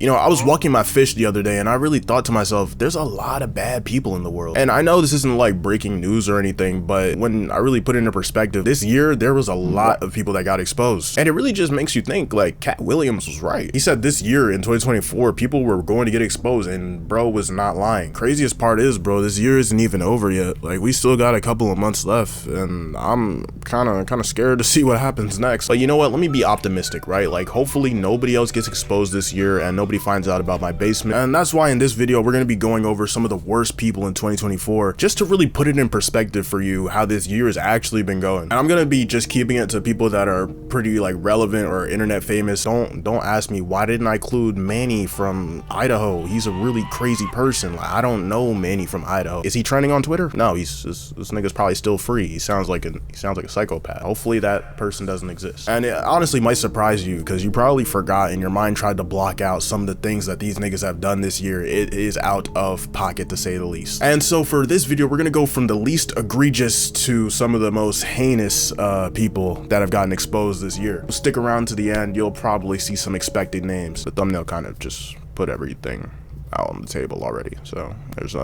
You know, I was walking my fish the other day and I really thought to myself, there's a lot of bad people in the world. And I know this isn't like breaking news or anything, but when I really put it into perspective, this year there was a lot of people that got exposed. And it really just makes you think, like, Cat Williams was right. He said this year in 2024, people were going to get exposed, and bro was not lying. Craziest part is, bro, this year isn't even over yet. Like, we still got a couple of months left, and I'm kind of scared to see what happens next. But you know what? Let me be optimistic, right? Like, hopefully nobody else gets exposed this year and nobody finds out about my basement. And that's why in this video, we're going to be going over some of the worst people in 2024, just to really put it in perspective for you how this year has actually been going. And I'm going to be just keeping it to people that are pretty like relevant or internet famous. Don't ask me why didn't I include Manny from Idaho. He's a really crazy person. Like, I don't know Manny from Idaho. Is he trending on Twitter? No, this nigga's probably still free. He sounds like a psychopath. Hopefully that person doesn't exist. And it honestly might surprise you because you probably forgot and your mind tried to block out some of the things that these niggas have done this year. It is out of pocket to say the least. And so for this video, we're gonna go from the least egregious to some of the most heinous people that have gotten exposed this year. Stick around to the end, you'll probably see some expected names. The thumbnail kind of just put everything out on the table already. So there's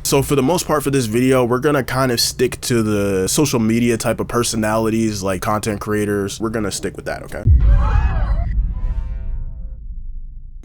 So for the most part for this video, we're gonna kind of stick to the social media type of personalities, like content creators. We're gonna stick with that, okay?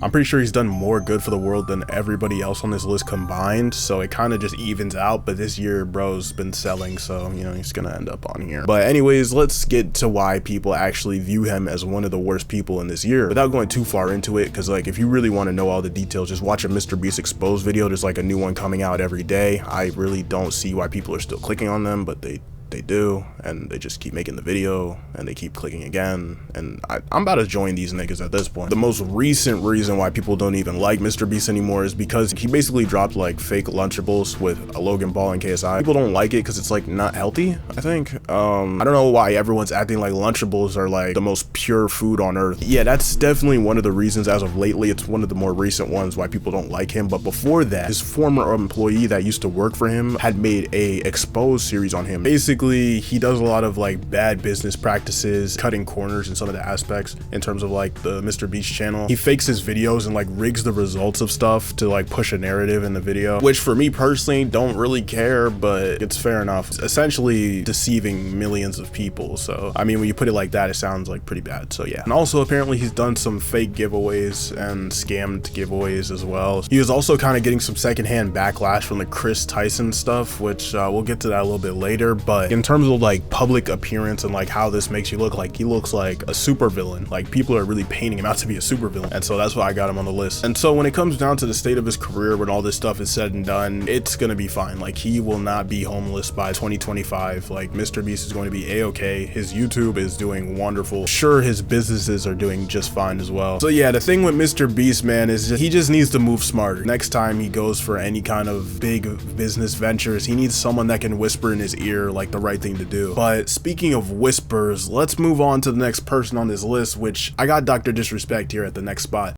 I'm pretty sure he's done more good for the world than everybody else on this list combined, so it kind of just evens out. But this year, bro's been selling, so, you know, he's gonna end up on here. But anyways, let's get to why people actually view him as one of the worst people in this year without going too far into it, because like if you really want to know all the details, just watch a Mr. Beast Exposed video. There's like a new one coming out every day. I really don't see why people are still clicking on them, but they do, and they just keep making the video and they keep clicking again, and I'm about to join these niggas at this point. The most recent reason why people don't even like Mr. Beast anymore is because he basically dropped like fake Lunchables with a Logan Paul and KSI. People don't like it because it's like not healthy, I think. I don't know why everyone's acting like Lunchables are like the most pure food on earth. Yeah, that's definitely one of the reasons as of lately. It's one of the more recent ones why people don't like him. But before that, his former employee that used to work for him had made a exposed series on him. Basically, he does a lot of like bad business practices, cutting corners in some of the aspects in terms of like the Mr. Beast channel. He fakes his videos and like rigs the results of stuff to like push a narrative in the video, which for me personally don't really care, but it's fair enough. It's essentially deceiving millions of people. So I mean, when you put it like that, it sounds like pretty bad. So yeah. And also apparently he's done some fake giveaways and scammed giveaways as well. He was also kind of getting some secondhand backlash from the Chris Tyson stuff, which we'll get to that a little bit later. But in terms of like public appearance and like how this makes you look, like he looks like a super villain. Like people are really painting him out to be a super villain, and so that's why I got him on the list. And so when it comes down to the state of his career, when all this stuff is said and done, it's gonna be fine. Like he will not be homeless by 2025. Like Mr. Beast is going to be a-okay. His YouTube is doing wonderful. Sure, his businesses are doing just fine as well. So yeah, the thing with Mr. Beast, man, is he just needs to move smarter. Next time he goes for any kind of big business ventures, he needs someone that can whisper in his ear like the right thing to do. But speaking of whispers, let's move on to the next person on this list, which I got Dr. Disrespect here at the next spot.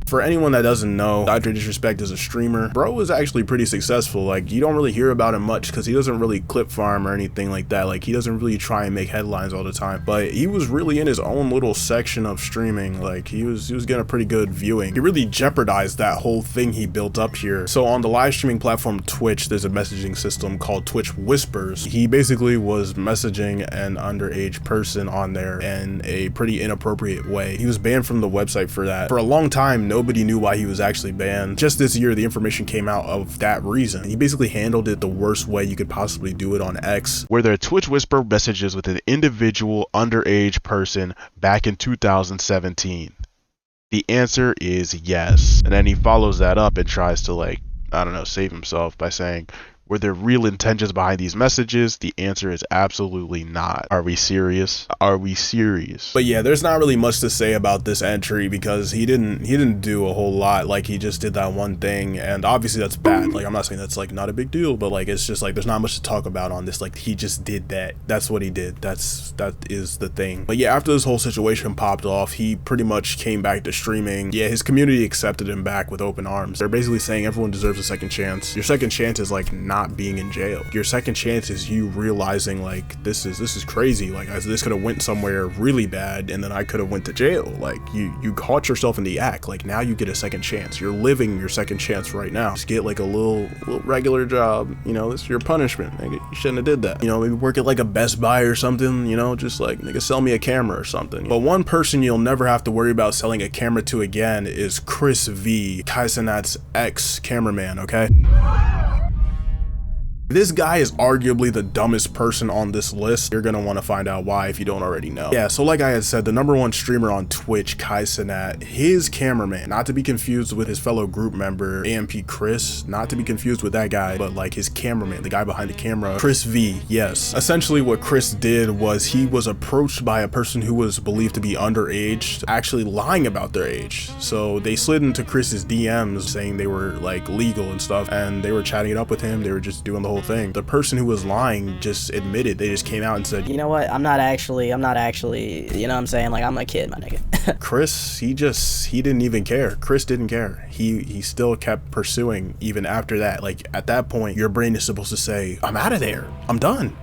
For anyone that doesn't know, Dr. Disrespect is a streamer. Bro is actually pretty successful. Like, you don't really hear about him much because he doesn't really clip farm or anything like that. Like, he doesn't really try and make headlines all the time. But he was really in his own little section of streaming. Like, he was getting a pretty good viewing. He really jeopardized that whole thing he built up here. So on the live streaming platform Twitch, there's a messaging system called Twitch Whispers. He basically was messaging an underage person on there in a pretty inappropriate way. He was banned from the website for that. For a long time, nobody knew why he was actually banned. Just this year, the information came out of that reason. He basically handled it the worst way you could possibly do it on X, where there are Twitch Whisper messages with an individual underage person back in 2017. The answer is yes. And then he follows that up and tries to, like, I don't know, save himself by saying, were there real intentions behind these messages? The answer is absolutely not. Are we serious? Are we serious? But yeah, there's not really much to say about this entry because he didn't do a whole lot. Like, he just did that one thing, and obviously that's bad. Like, I'm not saying that's like not a big deal, but like it's just like there's not much to talk about on this. Like, he just did that. That's what he did. That is the thing. But yeah, after this whole situation popped off, he pretty much came back to streaming. Yeah, his community accepted him back with open arms. They're basically saying everyone deserves a second chance. Your second chance is like not not being in jail. Your second chance is you realizing like this is crazy. Like this could have went somewhere really bad, and then I could have went to jail. Like you caught yourself in the act. Like now you get a second chance. You're living your second chance right now. Just get like a little regular job. You know, this is your punishment. Nigga, you shouldn't have did that. You know, maybe work at like a Best Buy or something. You know, just like nigga, sell me a camera or something. But one person you'll never have to worry about selling a camera to again is Chris V, Kai Cenat's ex-cameraman. Okay. This guy is arguably the dumbest person on this list. You're gonna want to find out why if you don't already know. Yeah, so like I had said, the #1 streamer on Twitch, Kai Cenat, his cameraman, not to be confused with his fellow group member, AMP Chris, not to be confused with that guy, but like his cameraman, the guy behind the camera, Chris V, yes. Essentially what Chris did was he was approached by a person who was believed to be underage, actually lying about their age. So they slid into Chris's DMs saying they were like legal and stuff, and they were chatting it up with him. They were just doing the whole thing. The person who was lying just admitted, they just came out and said, you know what, I'm not actually, you know what I'm saying, like I'm a kid, my nigga. Chris, he didn't even care. Chris didn't care. He still kept pursuing even after that. Like at that point, your brain is supposed to say, I'm out of there. I'm done.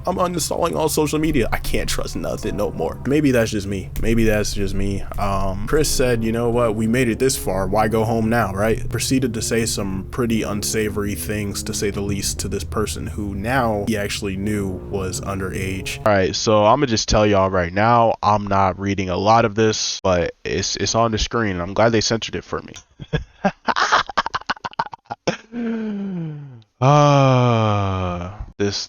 I'm uninstalling all social media. I can't trust nothing no more. Maybe that's just me. Chris said, you know what? We made it this far. Why go home now, right? Proceeded to say some pretty unsavory things, to say the least, to this person who now he actually knew was underage. All right, so I'm gonna just tell y'all right now, I'm not reading a lot of this, but it's on the screen. I'm glad they censored it for me.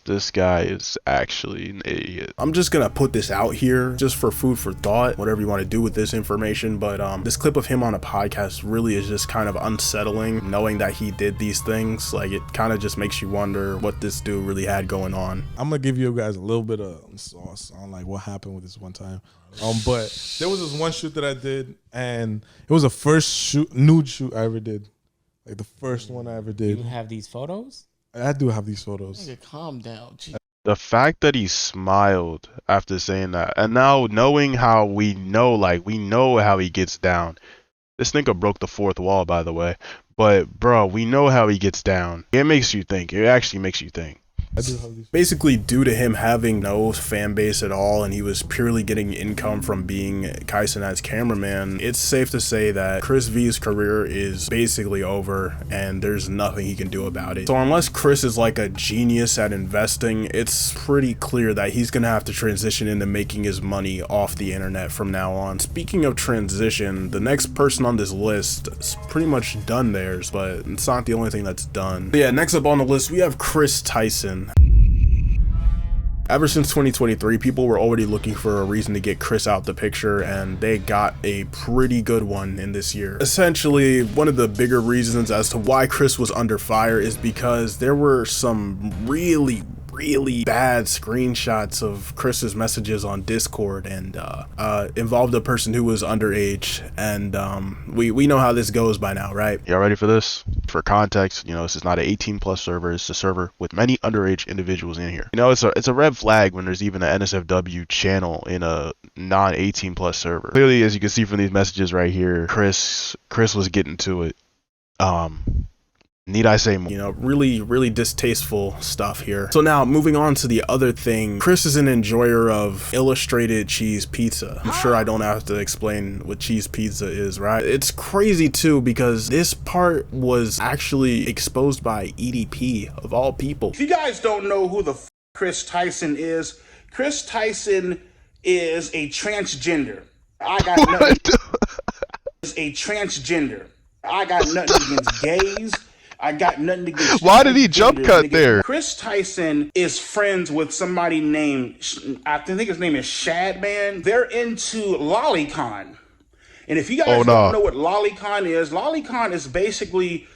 This guy is actually an idiot. I'm just gonna put this out here just for food for thought, whatever you want to do with this information, but this clip of him on a podcast really is just kind of unsettling, knowing that he did these things. Like it kind of just makes you wonder what this dude really had going on. I'm gonna give you guys a little bit of sauce on like what happened with this one time. But there was this one shoot that I did, and it was the first nude shoot I ever did. Like the first one I ever did. You have these photos? I do have these photos. Nigga, calm down. Jeez. The fact that he smiled after saying that, and now knowing how we know how he gets down. This nigga broke the fourth wall, by the way. But bro, we know how he gets down. It makes you think. It actually makes you think. Basically, due to him having no fan base at all, and he was purely getting income from being Kai Cenat's cameraman, it's safe to say that Chris V's career is basically over, and there's nothing he can do about it. So unless Chris is like a genius at investing, it's pretty clear that he's gonna have to transition into making his money off the internet from now on. Speaking of transition, the next person on this list is pretty much done theirs, but it's not the only thing that's done. But yeah, next up on the list, we have Chris Tyson. Ever since 2023, people were already looking for a reason to get Chris out the picture, and they got a pretty good one in this year. Essentially, one of the bigger reasons as to why Chris was under fire is because there were some really bad screenshots of Chris's messages on Discord, and involved a person who was underage, and we know how this goes by now, right? Y'all ready for this? For context, you know, this is not an 18+ server. It's a server with many underage individuals in here. You know, it's a red flag when there's even an NSFW channel in a non-18+ server. Clearly, as you can see from these messages right here, Chris was getting to it. Need I say more? You know, really distasteful stuff here. So now, moving on to the other thing, Chris is an enjoyer of illustrated cheese pizza. I'm sure I don't have to explain what cheese pizza is, right? It's crazy too, because this part was actually exposed by EDP, of all people. If you guys don't know who the Chris Tyson is a transgender. I got nothing. Is a transgender. I got nothing against gays. I got nothing against. Why did he jump cut there? Chris Tyson is friends with somebody named, I think his name is Shadman. They're into lolicon. And if you guys don't know what lolicon is basically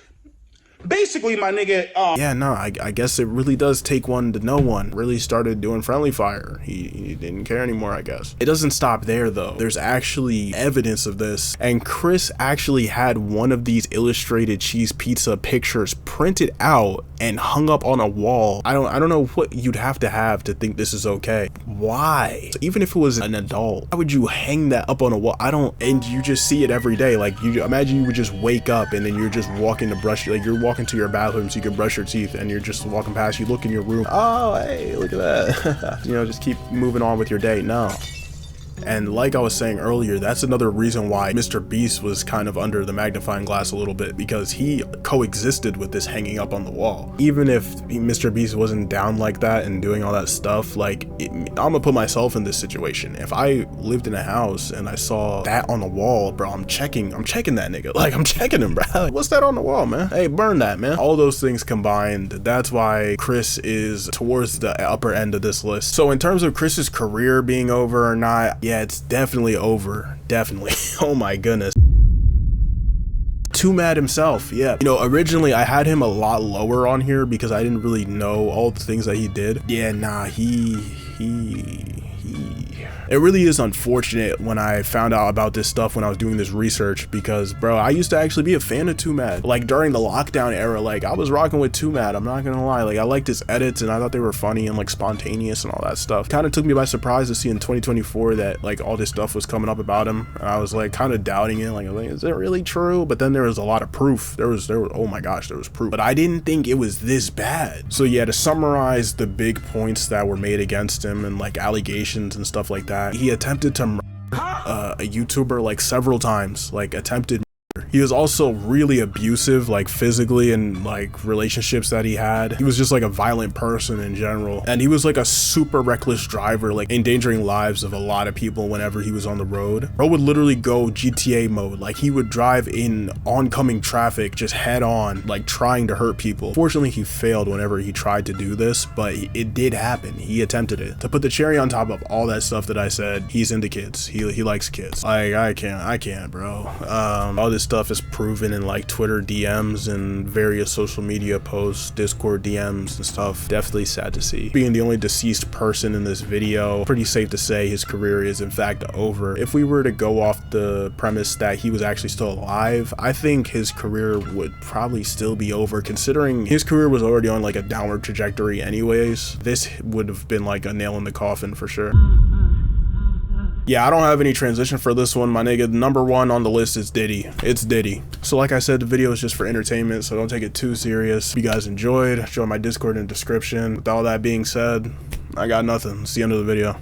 my nigga. Yeah, no, I guess it really does take one to know one. Really started doing friendly fire. He didn't care anymore, I guess. It doesn't stop there though. There's actually evidence of this, and Chris actually had one of these illustrated cheese pizza pictures printed out and hung up on a wall. I don't know what you'd have to think this is okay. Why? So even if it was an adult, why would you hang that up on a wall? And you just see it every day. Like, you imagine you would just wake up and then you're just walking to brush, like you're walking walk into your bathroom so you can brush your teeth, and you're just walking past, you look in your room, oh, hey, look at that. You know, just keep moving on with your day. No. And like I was saying earlier, that's another reason why Mr. Beast was kind of under the magnifying glass a little bit, because he coexisted with this hanging up on the wall. Even if Mr. Beast wasn't down like that and doing all that stuff, like, I'm gonna put myself in this situation. If I lived in a house and I saw that on the wall, bro, I'm checking that nigga. Like, I'm checking him, bro. Like, what's that on the wall, man? Hey, burn that, man. All those things combined, that's why Chris is towards the upper end of this list. So in terms of Chris's career being over or not, yeah, it's definitely over. Definitely. Oh my goodness. Too Mad himself, yeah. You know, originally I had him a lot lower on here because I didn't really know all the things that he did. Yeah, nah, it really is unfortunate when I found out about this stuff when I was doing this research, because bro, I used to actually be a fan of Too Mad. Like during the lockdown era, like I was rocking with Too Mad, I'm not gonna lie. Like I liked his edits and I thought they were funny and like spontaneous and all that stuff. Kind of took me by surprise to see in 2024 that like all this stuff was coming up about him. And I was like kind of doubting it, like is it really true? But then there was a lot of proof. There was oh my gosh, there was proof. But I didn't think it was this bad. So yeah, to summarize the big points that were made against him and like allegations and stuff like that, he attempted to murder a YouTuber like several times, like attempted. He was also really abusive, like physically, and like relationships that he had. He was just like a violent person in general. And he was like a super reckless driver, like endangering lives of a lot of people whenever he was on the road. Bro would literally go GTA mode. Like he would drive in oncoming traffic just head on, like trying to hurt people. Fortunately, he failed whenever he tried to do this, but it did happen. He attempted it. To put the cherry on top of all that stuff that I said, he's into kids. He likes kids. Like I can't, bro. All this stuff is proven in like Twitter DMs and various social media posts, Discord DMs and stuff. Definitely sad to see. Being the only deceased person in this video, pretty safe to say his career is in fact over. If we were to go off the premise that he was actually still alive, I think his career would probably still be over, considering his career was already on like a downward trajectory anyways. This would have been like a nail in the coffin for sure. Yeah, I don't have any transition for this one, my nigga. Number one on the list is Diddy. It's Diddy. So like I said, the video is just for entertainment, so don't take it too serious. If you guys enjoyed, join my Discord in the description. With all that being said, I got nothing. It's the end of the video.